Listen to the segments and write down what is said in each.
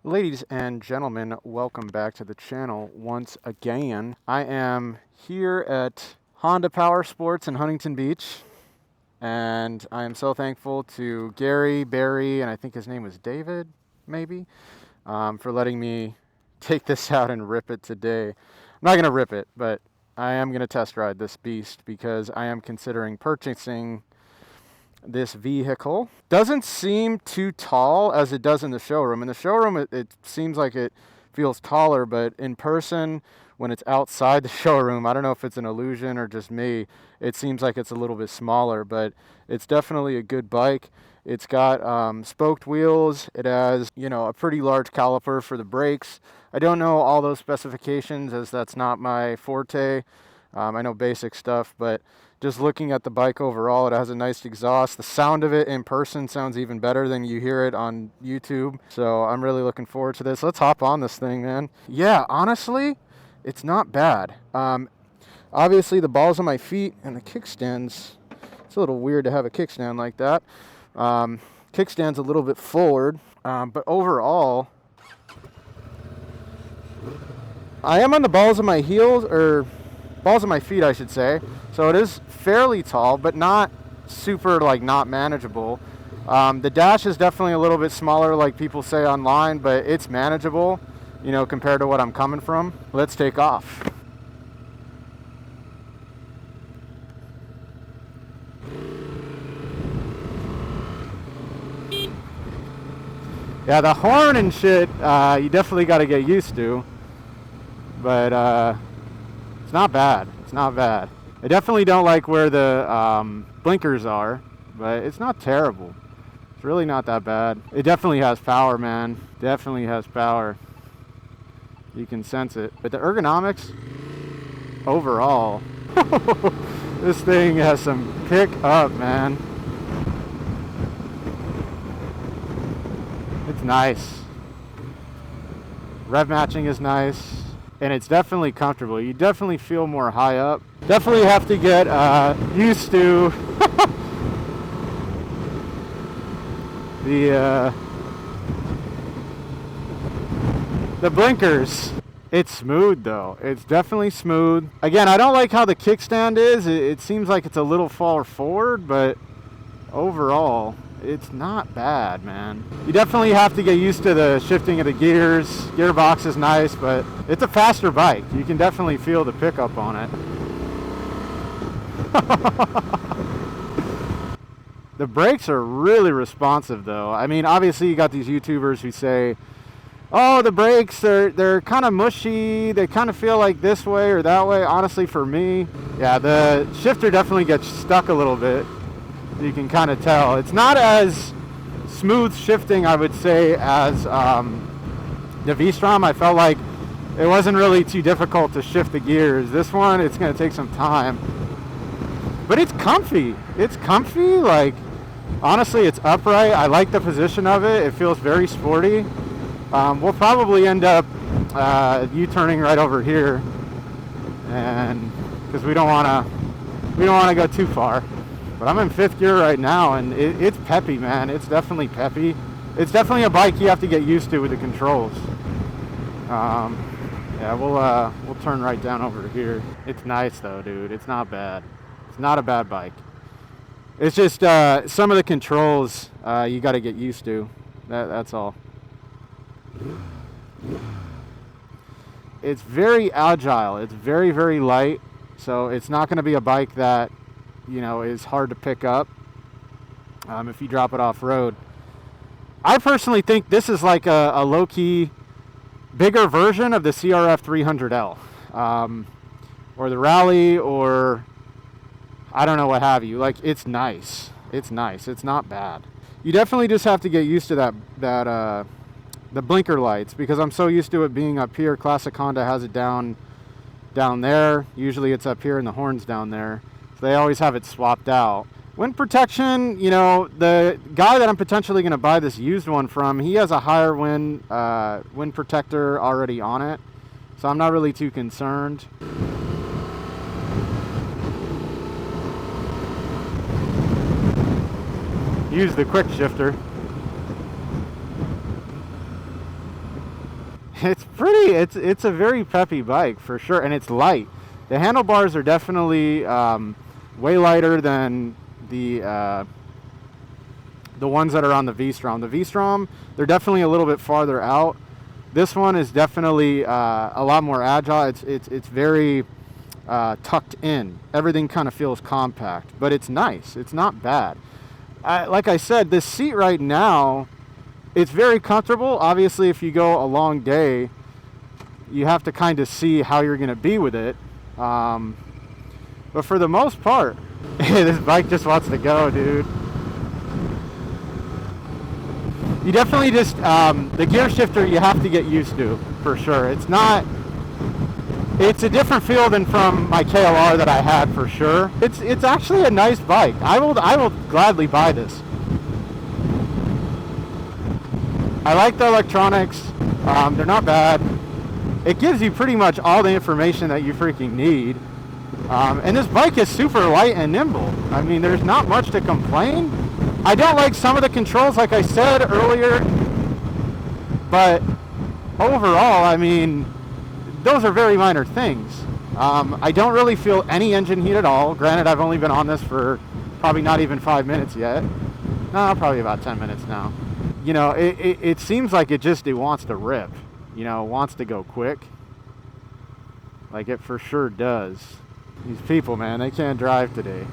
Ladies and gentlemen, welcome back to the channel once again. I am here at Honda Powersports in Huntington Beach, and I am so thankful to Gary, Barry, and I think his name was David, maybe, for letting me take this out and rip it today. I'm not going to rip it, but I am going to test ride this beast because I am considering purchasing this vehicle. Doesn't seem too tall as it does in the showroom. In the showroom, it seems like it feels taller, but in person, when it's outside the showroom, I don't know if it's an illusion or just me, it seems like it's a little bit smaller, but it's definitely a good bike. It's got spoked wheels. It has, a pretty large caliper for the brakes. I don't know all those specifications as that's not my forte. I know basic stuff, but just looking at the bike overall, it has a nice exhaust. The sound of it in person sounds even better than you hear it on YouTube. So I'm really looking forward to this. Let's hop on this thing, man. Yeah, honestly, it's not bad. Obviously, the balls on my feet and the kickstands, it's a little weird to have a kickstand like that. Kickstand's a little bit forward, but overall, I am on the balls of my heels, or balls of my feet, I should say. So it is fairly tall, but not super, not manageable. The dash is definitely a little bit smaller, like people say online, but it's manageable, compared to what I'm coming from. Let's take off. Yeah, the horn and shit, you definitely got to get used to, but it's not bad. It's not bad. I definitely don't like where the blinkers are, but it's not terrible. It's really not that bad. It definitely has power, man. Definitely has power. You can sense it. But the ergonomics, overall, this thing has some pick up, man. It's nice. Rev matching is nice. And it's definitely comfortable. You definitely feel more high up. Definitely have to get used to the blinkers. It's smooth though. It's definitely smooth. Again, I don't like how the kickstand is. It seems like it's a little far forward, but overall, it's not bad, man. You definitely have to get used to the shifting of the gears. Gearbox is nice, but it's a faster bike. You can definitely feel the pickup on it. The brakes are really responsive though. I mean, obviously you got these YouTubers who say, oh, the brakes, they're kind of mushy. They kind of feel like this way or that way. Honestly, for me, yeah, the shifter definitely gets stuck a little bit. You can kind of tell. It's not as smooth shifting, I would say, as the V-Strom. I felt like it wasn't really too difficult to shift the gears. This one, it's going to take some time. But it's comfy. It's comfy. Honestly, it's upright. I like the position of it. It feels very sporty. We'll probably end up U-turning right over here, and because we don't want to go too far. But I'm in fifth gear right now, and it's peppy, man. It's definitely peppy. It's definitely a bike you have to get used to with the controls. Yeah, we'll turn right down over here. It's nice though, dude. It's not bad. It's not a bad bike. It's just some of the controls you got to get used to. That's all. It's very agile. It's very, very light. So it's not going to be a bike that is hard to pick up if you drop it off road. I personally think this is like a low-key bigger version of the CRF 300L or the Rally, or I don't know what have you. It's nice. It's nice. It's not bad. You definitely just have to get used to that the blinker lights, because I'm so used to it being up here. Classic Honda has it down there. Usually it's up here and the horn's down there. They always have it swapped out. Wind protection, the guy that I'm potentially going to buy this used one from, he has a higher wind protector already on it, so I'm not really too concerned. Use the quick shifter. It's pretty. It's a very peppy bike for sure, and it's light. The handlebars are definitely way lighter than the ones that are on the V-Strom. The V-Strom, they're definitely a little bit farther out. This one is definitely a lot more agile. It's very tucked in. Everything kind of feels compact, but it's nice. It's not bad. Like I said, this seat right now, it's very comfortable. Obviously, if you go a long day, you have to kind of see how you're going to be with it. But for the most part, this bike just wants to go, dude. You definitely just, the gear shifter you have to get used to, for sure. It's a different feel than from my KLR that I had, for sure. It's actually a nice bike. I will gladly buy this. I like the electronics. They're not bad. It gives you pretty much all the information that you freaking need. And this bike is super light and nimble. I mean, there's not much to complain. I don't like some of the controls, like I said earlier, but overall, I mean, those are very minor things. I don't really feel any engine heat at all. Granted, I've only been on this for probably not even 5 minutes yet. No, probably about 10 minutes now. You know, it seems like it wants to rip. You know, it wants to go quick. Like it for sure does. These people, man, they can't drive today.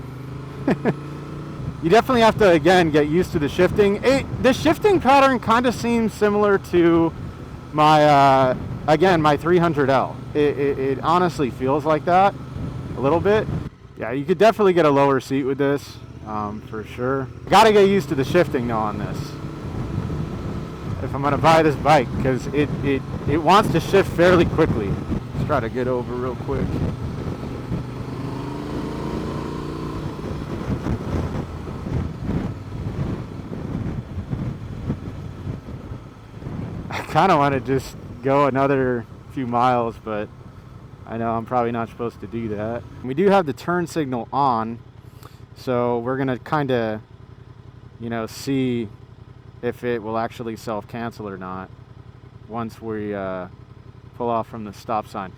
You definitely have to, again, get used to the shifting. The shifting pattern kind of seems similar to my, again, my 300L. It honestly feels like that a little bit. Yeah, you could definitely get a lower seat with this, for sure. Got to get used to the shifting, though, on this, if I'm going to buy this bike, because it wants to shift fairly quickly. Let's try to get over real quick. I kind of want to just go another few miles, but I know I'm probably not supposed to do that. We do have the turn signal on, so we're going to kind of, you know, see if it will actually self-cancel or not once we pull off from the stop sign.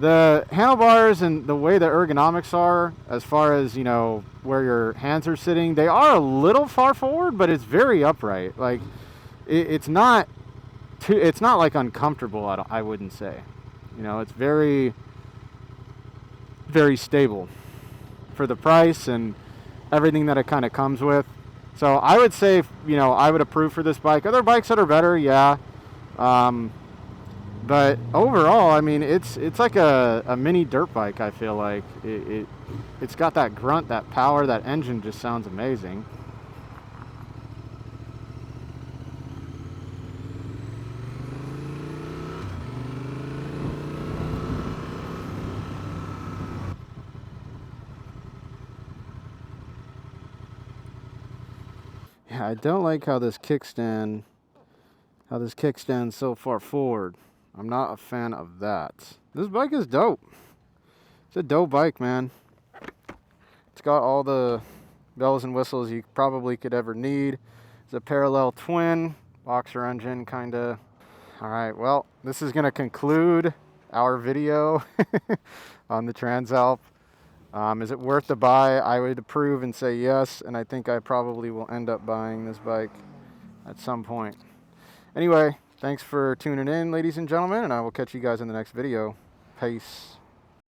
The handlebars and the way the ergonomics are, as far as, you know, where your hands are sitting, they are a little far forward, but it's very upright. Like, it's not like uncomfortable, I wouldn't say. You know, it's very, very stable for the price and everything that it kind of comes with. So I would say, you know, I would approve for this bike. Other bikes that are better, yeah. But overall, I mean, it's like a mini dirt bike, I feel like. It's got that grunt, that power, that engine just sounds amazing. Yeah, I don't like how this kickstand's so far forward. I'm not a fan of that. This bike is dope. It's a dope bike, man. It's got all the bells and whistles you probably could ever need. It's a parallel twin, boxer engine, kind of. All right, well, this is going to conclude our video on the Transalp. Is it worth the buy? I would approve and say yes, and I think I probably will end up buying this bike at some point. Anyway, thanks for tuning in, ladies and gentlemen, and I will catch you guys in the next video. Peace.